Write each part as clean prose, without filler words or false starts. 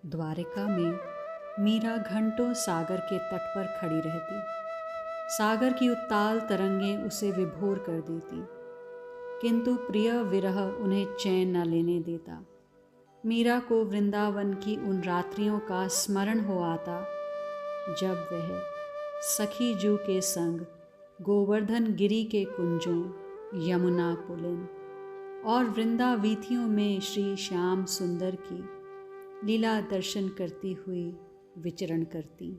द्वारिका में मीरा घंटों सागर के तट पर खड़ी रहती। सागर की उत्ताल तरंगें उसे विभोर कर देती, किंतु प्रिय विरह उन्हें चैन न लेने देता। मीरा को वृंदावन की उन रात्रियों का स्मरण हो आता जब वह सखी जू के संग गोवर्धन गिरी के कुंजों, यमुना पुलिन और वृंदावीथियों में श्री श्याम सुंदर की लीला दर्शन करती हुई विचरण करती।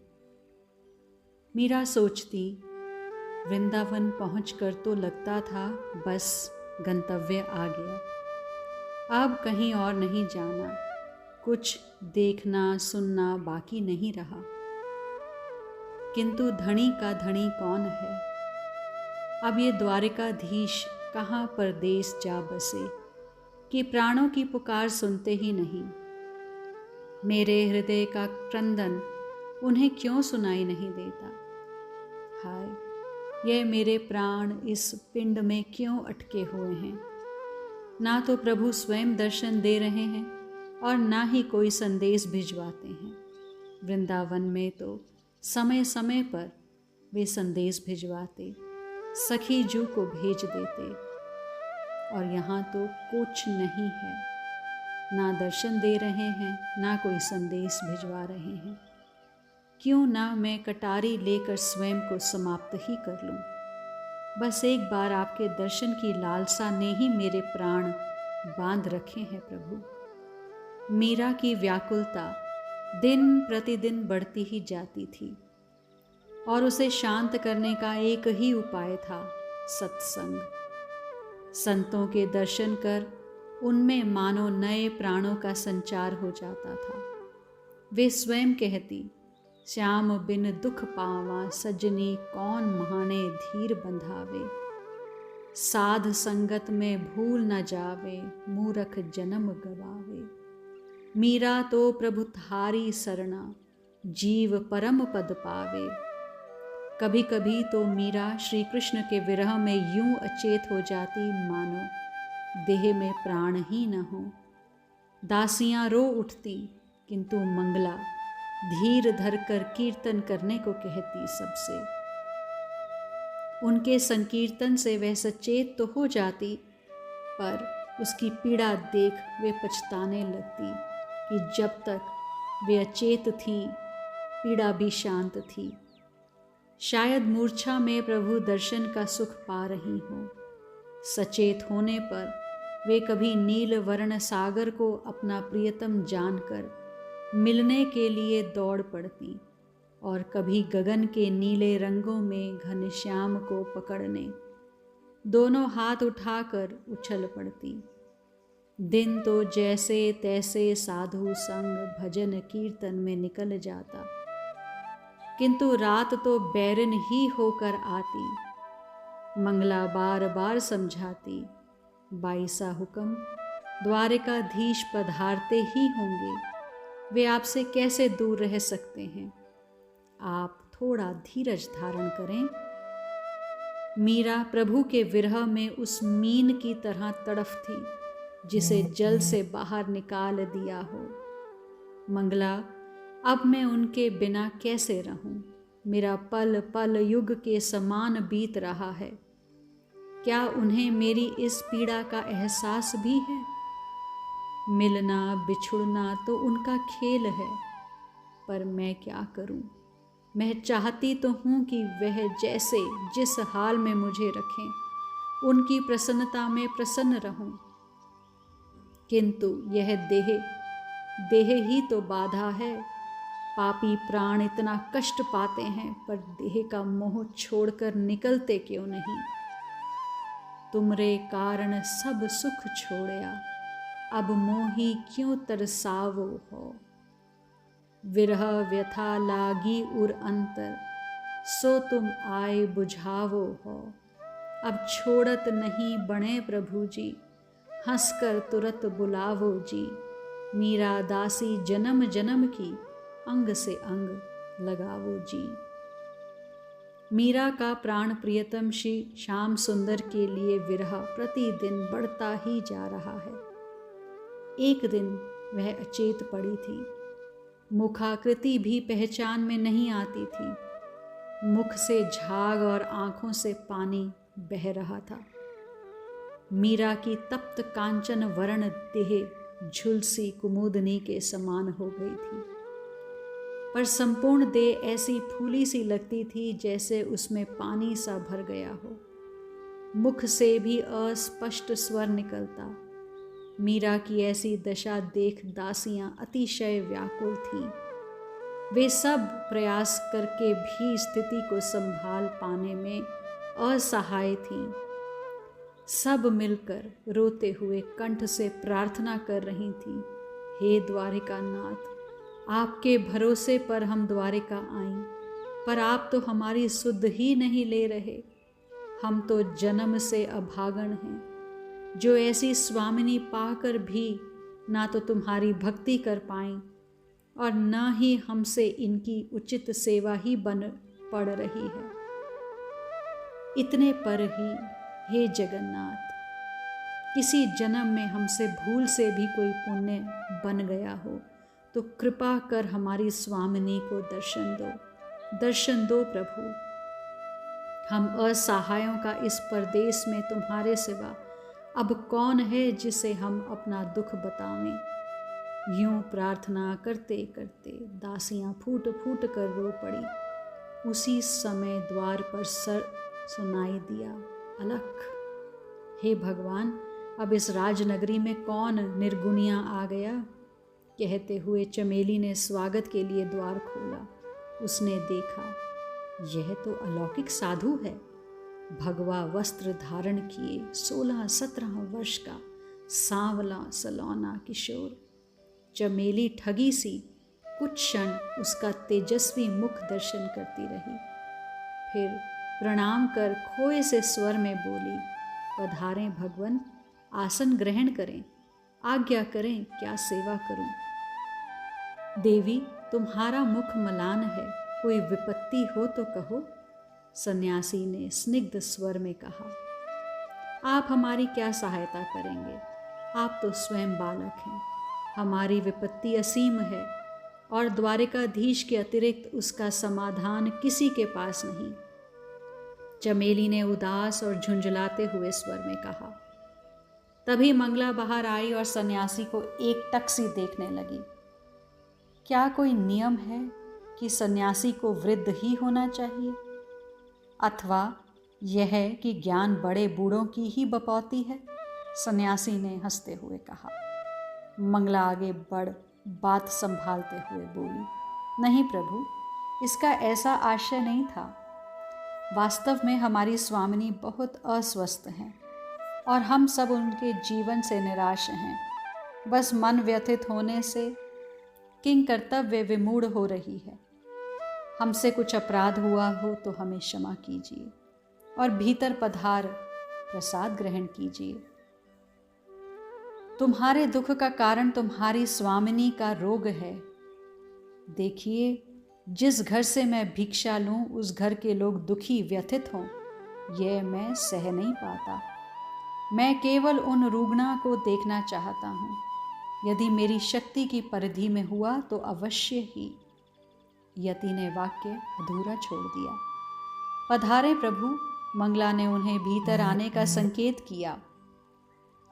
मीरा सोचती, वृंदावन पहुंचकर तो लगता था बस गंतव्य आ गया, अब कहीं और नहीं जाना, कुछ देखना सुनना बाकी नहीं रहा। किंतु धनी का धनी कौन है? अब ये द्वारिकाधीश कहाँ परदेस जा बसे कि प्राणों की पुकार सुनते ही नहीं। मेरे हृदय का क्रंदन उन्हें क्यों सुनाई नहीं देता? हाय, यह मेरे प्राण इस पिंड में क्यों अटके हुए हैं? ना तो प्रभु स्वयं दर्शन दे रहे हैं और ना ही कोई संदेश भिजवाते हैं। वृंदावन में तो समय समय पर वे संदेश भिजवाते, सखी जू को भेज देते, और यहाँ तो कुछ नहीं है। ना दर्शन दे रहे हैं, ना कोई संदेश भिजवा रहे हैं। क्यों ना मैं कटारी लेकर स्वयं को समाप्त ही कर लूं? बस एक बार आपके दर्शन की लालसा ने ही मेरे प्राण बांध रखे हैं प्रभु। मीरा की व्याकुलता दिन प्रतिदिन बढ़ती ही जाती थी और उसे शांत करने का एक ही उपाय था, सत्संग। संतों के दर्शन कर उनमें मानो नए प्राणों का संचार हो जाता था। वे स्वयं कहती, श्याम बिन दुख पावा सजनी कौन महाने धीर बंधावे। साध संगत में भूल न जावे मूरख जन्म गवावे। मीरा तो प्रभु थारी सरना जीव परम पद पावे। कभी कभी तो मीरा श्री कृष्ण के विरह में यूं अचेत हो जाती मानो देह में प्राण ही न हो। दासियां रो उठती, किंतु मंगला धीर धरकर कीर्तन करने को कहती सबसे। उनके संकीर्तन से वह सचेत तो हो जाती, पर उसकी पीड़ा देख वे पछताने लगती कि जब तक वे अचेत थी, पीड़ा भी शांत थी। शायद मूर्छा में प्रभु दर्शन का सुख पा रही हो। सचेत होने पर वे कभी नील वर्ण सागर को अपना प्रियतम जानकर मिलने के लिए दौड़ पड़ती और कभी गगन के नीले रंगों में घनश्याम को पकड़ने दोनों हाथ उठाकर उछल पड़ती। दिन तो जैसे तैसे साधु संग भजन कीर्तन में निकल जाता, किंतु रात तो बैरन ही होकर आती। मंगला बार बार समझाती, बाईसा हुक्म द्वारिकाधीश पधारते ही होंगे, वे आपसे कैसे दूर रह सकते हैं? आप थोड़ा धीरज धारण करें। मीरा प्रभु के विरह में उस मीन की तरह तड़फ थी जिसे जल से बाहर निकाल दिया हो। मंगला, अब मैं उनके बिना कैसे रहूं? मेरा पल पल युग के समान बीत रहा है। क्या उन्हें मेरी इस पीड़ा का एहसास भी है? मिलना बिछुड़ना तो उनका खेल है, पर मैं क्या करूं? मैं चाहती तो हूं कि वह जैसे जिस हाल में मुझे रखें, उनकी प्रसन्नता में प्रसन्न रहूं, किंतु यह देह ही तो बाधा है। पापी प्राण इतना कष्ट पाते हैं, पर देह का मोह छोड़कर निकलते क्यों नहीं? तुमरे कारण सब सुख छोड़या, अब मोही क्यों तरसावो हो। विरह व्यथा लागी उर अंतर, सो तुम आए बुझावो हो। अब छोड़त नहीं बने प्रभु जी, हंसकर तुरत बुलावो जी। मीरा दासी जन्म जन्म की, अंग से अंग लगावो जी। मीरा का प्राण प्रियतम श्री श्याम सुंदर के लिए विरह प्रतिदिन बढ़ता ही जा रहा है। एक दिन वह अचेत पड़ी थी। मुखाकृति भी पहचान में नहीं आती थी। मुख से झाग और आंखों से पानी बह रहा था। मीरा की तप्त कांचन वर्ण देह झुलसी कुमुदनी के समान हो गई थी, पर संपूर्ण देह ऐसी फूली सी लगती थी जैसे उसमें पानी सा भर गया हो। मुख से भी अस्पष्ट स्वर निकलता। मीरा की ऐसी दशा देख दासियां अतिशय व्याकुल थीं। वे सब प्रयास करके भी स्थिति को संभाल पाने में असहाय थीं। सब मिलकर रोते हुए कंठ से प्रार्थना कर रही थीं, हे द्वारिका नाथ, आपके भरोसे पर हम द्वारिका आईं, पर आप तो हमारी सुध ही नहीं ले रहे। हम तो जन्म से अभागन हैं, जो ऐसी स्वामिनी पाकर भी ना तो तुम्हारी भक्ति कर पाएं और न ही हमसे इनकी उचित सेवा ही बन पड़ रही है। इतने पर ही हे जगन्नाथ, किसी जन्म में हमसे भूल से भी कोई पुण्य बन गया हो तो कृपा कर हमारी स्वामिनी को दर्शन दो प्रभु। हम असहायों का इस परदेश में तुम्हारे सिवा अब कौन है जिसे हम अपना दुख बतावें। यूं प्रार्थना करते करते दासियां फूट फूट कर रो पड़ी। उसी समय द्वार पर सर सुनाई दिया, अलख। हे भगवान, अब इस राजनगरी में कौन निर्गुणियाँ आ गया। कहते हुए चमेली ने स्वागत के लिए द्वार खोला। उसने देखा, यह तो अलौकिक साधु है। भगवा वस्त्र धारण किए 16-17 वर्ष का सांवला सलौना किशोर। चमेली ठगी सी कुछ क्षण उसका तेजस्वी मुख दर्शन करती रही, फिर प्रणाम कर खोए से स्वर में बोली, पधारें भगवन, आसन ग्रहण करें, आज्ञा करें, क्या सेवा करूं। देवी, तुम्हारा मुख मलान है, कोई विपत्ति हो तो कहो। सन्यासी ने स्निग्ध स्वर में कहा, आप हमारी क्या सहायता करेंगे, आप तो स्वयं बालक हैं। हमारी विपत्ति असीम है और द्वारिकाधीश के अतिरिक्त उसका समाधान किसी के पास नहीं। चमेली ने उदास और झुंझलाते हुए स्वर में कहा। तभी मंगला बाहर आई और सन्यासी को एक टक सी देखने लगी। क्या कोई नियम है कि सन्यासी को वृद्ध ही होना चाहिए, अथवा यह कि ज्ञान बड़े बूढ़ों की ही बपौती है। सन्यासी ने हंसते हुए कहा। मंगला आगे बढ़ बात संभालते हुए बोली, नहीं प्रभु, इसका ऐसा आशय नहीं था। वास्तव में हमारी स्वामिनी बहुत अस्वस्थ हैं और हम सब उनके जीवन से निराश हैं। बस मन व्यथित होने से किंग कर्तव्य विमूढ़ हो रही है। हमसे कुछ अपराध हुआ हो तो हमें क्षमा कीजिए और भीतर पधार प्रसाद ग्रहण कीजिए। तुम्हारे दुख का कारण तुम्हारी स्वामिनी का रोग है। देखिए, जिस घर से मैं भिक्षा लूं उस घर के लोग दुखी व्यथित हों, यह मैं सह नहीं पाता। मैं केवल उन रुग्णा को देखना चाहता हूँ। यदि मेरी शक्ति की परिधि में हुआ तो अवश्य ही। यति ने वाक्य अधूरा छोड़ दिया। पधारे प्रभु। मंगला ने उन्हें भीतर आने का संकेत किया।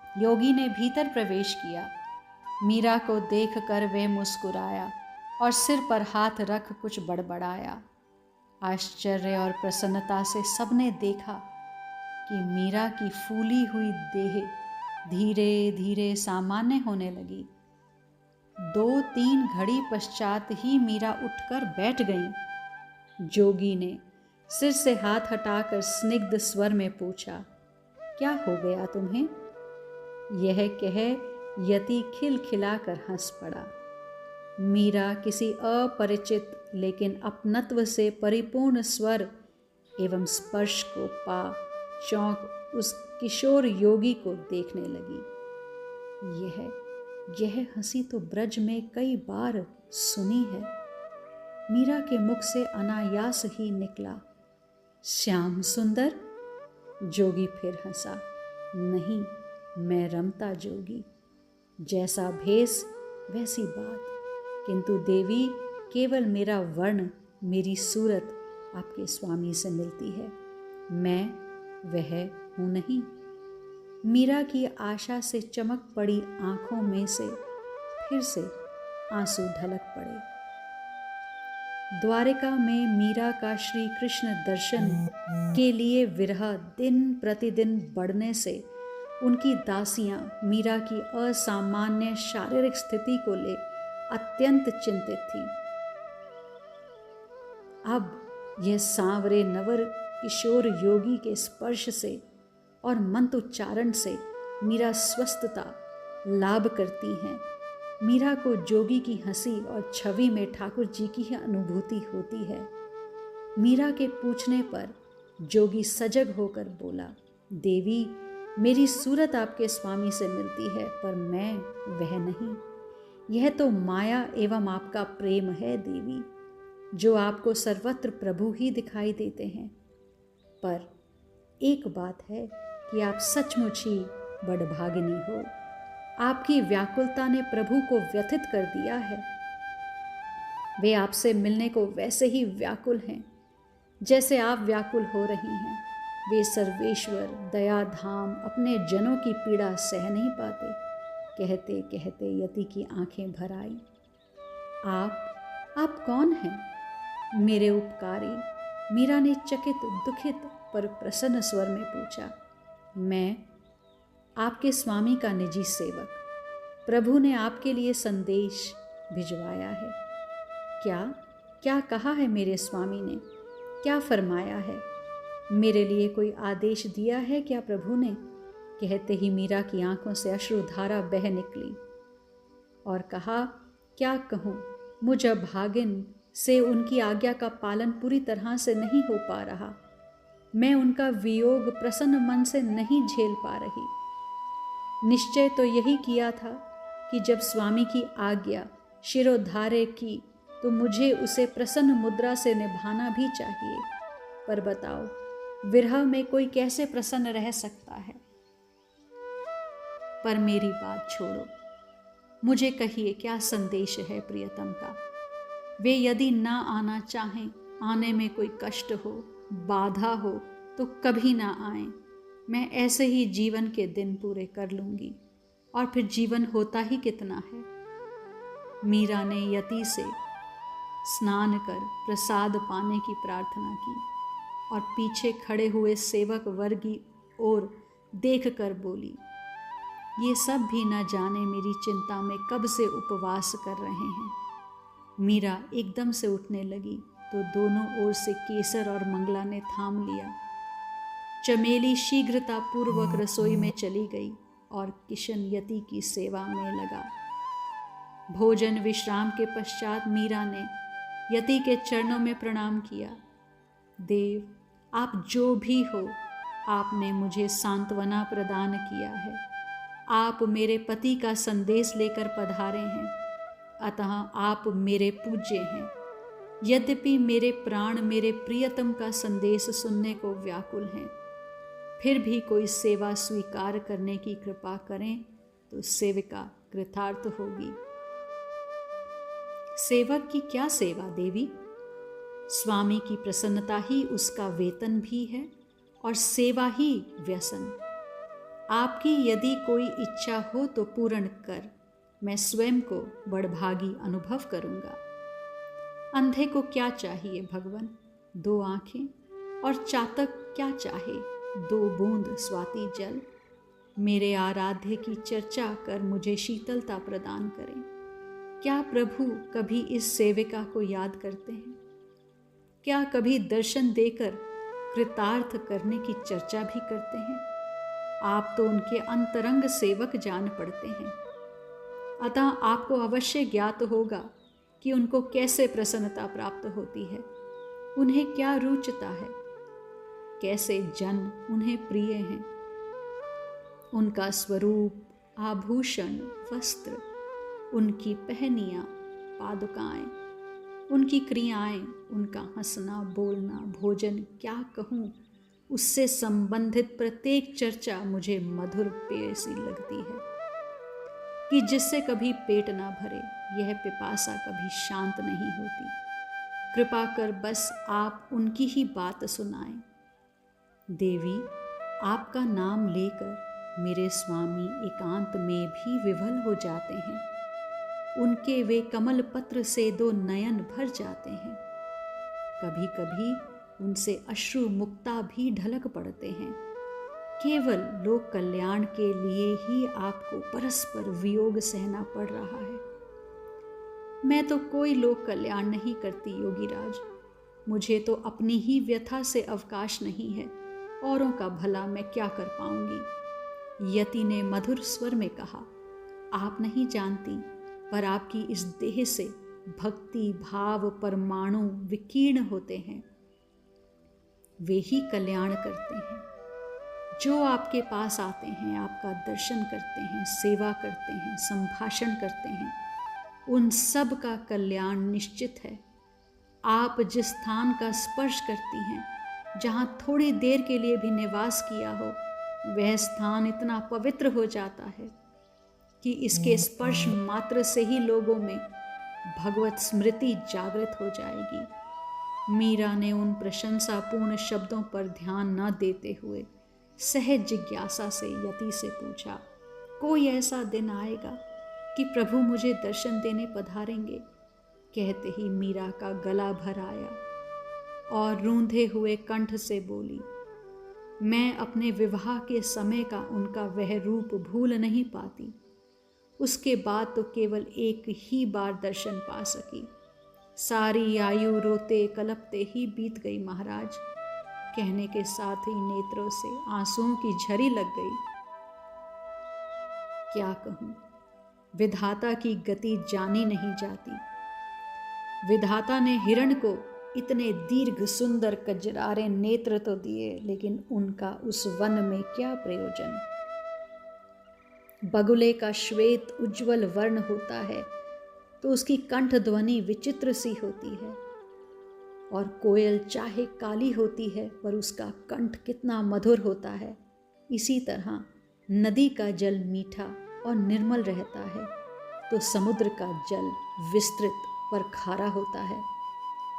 योगी ने भीतर प्रवेश किया। मीरा को देखकर वह मुस्कुराया और सिर पर हाथ रख कुछ बड़बड़ाया। आश्चर्य और प्रसन्नता से सबने देखा कि मीरा की फूली हुई देह धीरे धीरे सामान्य होने लगी। 2-3 घड़ी पश्चात ही मीरा उठकर बैठ गई। जोगी ने सिर से हाथ हटाकर स्निग्ध स्वर में पूछा, क्या हो गया तुम्हें? यह कह यति खिलखिलाकर हंस पड़ा। मीरा किसी अपरिचित लेकिन अपनत्व से परिपूर्ण स्वर एवं स्पर्श को पा चौंक उस किशोर योगी को देखने लगी। यह हंसी तो ब्रज में कई बार सुनी है। मीरा के मुख से अनायास ही निकला, श्याम सुंदर। जोगी फिर हंसा, नहीं, मैं रमता जोगी। जैसा भेष वैसी बात, किंतु देवी केवल मेरा वर्ण, मेरी सूरत आपके स्वामी से मिलती है, मैं वह हूँ नहीं। मीरा की आशा से चमक पड़ी आंखों में से फिर से आंसू ढलक पड़े। द्वारिका में मीरा का श्री कृष्ण दर्शन के लिए विरह दिन प्रतिदिन बढ़ने से उनकी दासियां मीरा की असामान्य शारीरिक स्थिति को ले अत्यंत चिंतित थीं। अब यह सांवरे नवर किशोर योगी के स्पर्श से और मंत्रोच्चारण से मीरा स्वस्थता लाभ करती हैं। मीरा को जोगी की हंसी और छवि में ठाकुर जी की ही अनुभूति होती है। मीरा के पूछने पर जोगी सजग होकर बोला, देवी मेरी सूरत आपके स्वामी से मिलती है, पर मैं वह नहीं। यह तो माया एवं आपका प्रेम है देवी, जो आपको सर्वत्र प्रभु ही दिखाई देते हैं। पर एक बात है कि आप सचमुच ही बड़भागिनी हो। आपकी व्याकुलता ने प्रभु को व्यथित कर दिया है। वे आपसे मिलने को वैसे ही व्याकुल हैं जैसे आप व्याकुल हो रही हैं। वे सर्वेश्वर दयाधाम अपने जनों की पीड़ा सह नहीं पाते। कहते कहते यति की आंखें भर आई। आप कौन हैं? मेरे उपकारी, मीरा ने चकित दुखित पर प्रसन्न स्वर में पूछा। मैं आपके स्वामी का निजी सेवक, प्रभु ने आपके लिए संदेश भिजवाया है। क्या कहा है मेरे स्वामी ने? क्या फरमाया है? मेरे लिए कोई आदेश दिया है क्या प्रभु ने? कहते ही मीरा की आंखों से अश्रुधारा बह निकली और कहा, क्या कहूँ, मुझ अभागिन से उनकी आज्ञा का पालन पूरी तरह से नहीं हो पा रहा। मैं उनका वियोग प्रसन्न मन से नहीं झेल पा रही। निश्चय तो यही किया था कि जब स्वामी की आज्ञा शिरोधार्य की तो मुझे उसे प्रसन्न मुद्रा से निभाना भी चाहिए। पर बताओ, विरह में कोई कैसे प्रसन्न रह सकता है? पर मेरी बात छोड़ो, मुझे कहिए क्या संदेश है प्रियतम का? वे यदि ना आना चाहें, आने में कोई कष्ट हो, बाधा हो तो कभी ना आए। मैं ऐसे ही जीवन के दिन पूरे कर लूंगी, और फिर जीवन होता ही कितना है। मीरा ने यति से स्नान कर प्रसाद पाने की प्रार्थना की और पीछे खड़े हुए सेवक वर्ग की ओर देखकर बोली, ये सब भी न जाने मेरी चिंता में कब से उपवास कर रहे हैं। मीरा एकदम से उठने लगी तो दोनों ओर से केसर और मंगला ने थाम लिया। चमेली शीघ्रता पूर्वक रसोई में चली गई और किशन यति की सेवा में लगा। भोजन विश्राम के पश्चात मीरा ने यति के चरणों में प्रणाम किया। देव, आप जो भी हो, आपने मुझे सांत्वना प्रदान किया है। आप मेरे पति का संदेश लेकर पधारे हैं, अतः आप मेरे पूज्य हैं। यद्यपि मेरे प्राण मेरे प्रियतम का संदेश सुनने को व्याकुल हैं, फिर भी कोई सेवा स्वीकार करने की कृपा करें तो सेविका कृतार्थ होगी। सेवक की क्या सेवा देवी? स्वामी की प्रसन्नता ही उसका वेतन भी है और सेवा ही व्यसन। आपकी यदि कोई इच्छा हो तो पूर्ण कर, मैं स्वयं को बड़भागी अनुभव करूंगा। अंधे को क्या चाहिए भगवान? 2 आंखें। और चातक क्या चाहे? 2 बूंद स्वाति जल। मेरे आराध्य की चर्चा कर मुझे शीतलता प्रदान करें। क्या प्रभु कभी इस सेविका को याद करते हैं? क्या कभी दर्शन देकर कृतार्थ करने की चर्चा भी करते हैं? आप तो उनके अंतरंग सेवक जान पड़ते हैं, अतः आपको अवश्य ज्ञात होगा कि उनको कैसे प्रसन्नता प्राप्त होती है, उन्हें क्या रुचता है, कैसे जन उन्हें प्रिय हैं। उनका स्वरूप, आभूषण, वस्त्र, उनकी पहनियाँ, पादुकाएं, उनकी क्रियाएं, उनका हंसना बोलना, भोजन, क्या कहूँ, उससे संबंधित प्रत्येक चर्चा मुझे मधुर पेय सी लगती है। कि जिससे कभी पेट ना भरे, यह पिपासा कभी शांत नहीं होती। कृपा कर बस आप उनकी ही बात सुनाएं। देवी, आपका नाम लेकर मेरे स्वामी एकांत में भी विवल हो जाते हैं। उनके वे कमल पत्र से दो नयन भर जाते हैं। कभी कभी उनसे अश्रु मुक्ता भी ढलक पड़ते हैं। केवल लोक कल्याण के लिए ही आपको परस्पर वियोग सहना पड़ रहा है। मैं तो कोई लोक कल्याण नहीं करती योगीराज। मुझे तो अपनी ही व्यथा से अवकाश नहीं है। औरों का भला मैं क्या कर पाऊंगी। यति ने मधुर स्वर में कहा, आप नहीं जानती, पर आपकी इस देह से भक्ति भाव परमाणु विकीर्ण होते हैं। वे ही कल्याण करते हैं। जो आपके पास आते हैं, आपका दर्शन करते हैं, सेवा करते हैं, संभाषण करते हैं, उन सब का कल्याण निश्चित है। आप जिस स्थान का स्पर्श करती हैं, जहाँ थोड़ी देर के लिए भी निवास किया हो, वह स्थान इतना पवित्र हो जाता है कि इसके स्पर्श मात्र से ही लोगों में भगवत स्मृति जागृत हो जाएगी। मीरा ने उन प्रशंसापूर्ण शब्दों पर ध्यान न देते हुए सहज जिज्ञासा से यति से पूछा, कोई ऐसा दिन आएगा कि प्रभु मुझे दर्शन देने पधारेंगे? कहते ही मीरा का गला भर आया और रूंधे हुए कंठ से बोली, मैं अपने विवाह के समय का उनका वह रूप भूल नहीं पाती। उसके बाद तो केवल एक ही बार दर्शन पा सकी। सारी आयु रोते कलपते ही बीत गई महाराज। कहने के साथ ही नेत्रों से आंसुओं की झरी लग गई। क्या कहूं, विधाता की गति जानी नहीं जाती। विधाता ने हिरण को इतने दीर्घ सुंदर कजरारे नेत्र तो दिए, लेकिन उनका उस वन में क्या प्रयोजन। बगुले का श्वेत उज्जवल वर्ण होता है तो उसकी कंठ ध्वनि विचित्र सी होती है, और कोयल चाहे काली होती है पर उसका कंठ कितना मधुर होता है। इसी तरह नदी का जल मीठा और निर्मल रहता है तो समुद्र का जल विस्तृत पर खारा होता है।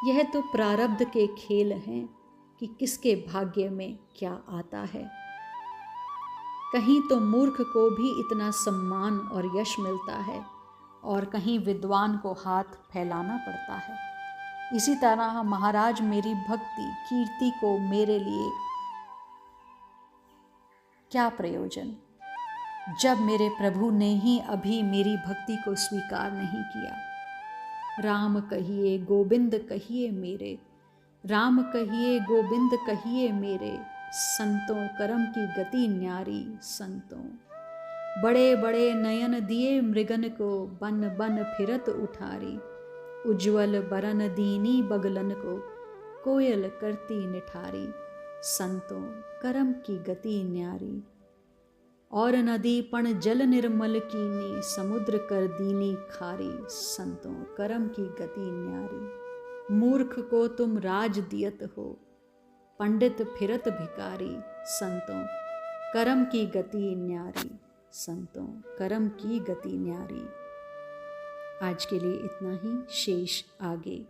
यह तो प्रारब्ध के खेल हैं कि किसके भाग्य में क्या आता है। कहीं तो मूर्ख को भी इतना सम्मान और यश मिलता है और कहीं विद्वान को हाथ फैलाना पड़ता है। इसी तरह महाराज मेरी भक्ति कीर्ति को मेरे लिए क्या प्रयोजन, जब मेरे प्रभु ने ही अभी मेरी भक्ति को स्वीकार नहीं किया। राम कहिए गोविंद कहिए मेरे, राम कहिए गोविंद कहिए मेरे, संतों करम की गति न्यारी संतों। बड़े बड़े नयन दिए मृगन को, बन बन फिरत उठारी, उज्ज्वल बरन दीनी बगलन को, कोयल करती निठारी, संतों करम की गति न्यारी। और नदी पण जल निर्मल कीनी, समुद्र कर दीनी खारी, संतों करम की गति न्यारी। मूर्ख को तुम राज दियत हो, पंडित फिरत भिकारी, संतों करम की गति न्यारी, संतों करम की गति न्यारी। आज के लिए इतना ही, शेष आगे।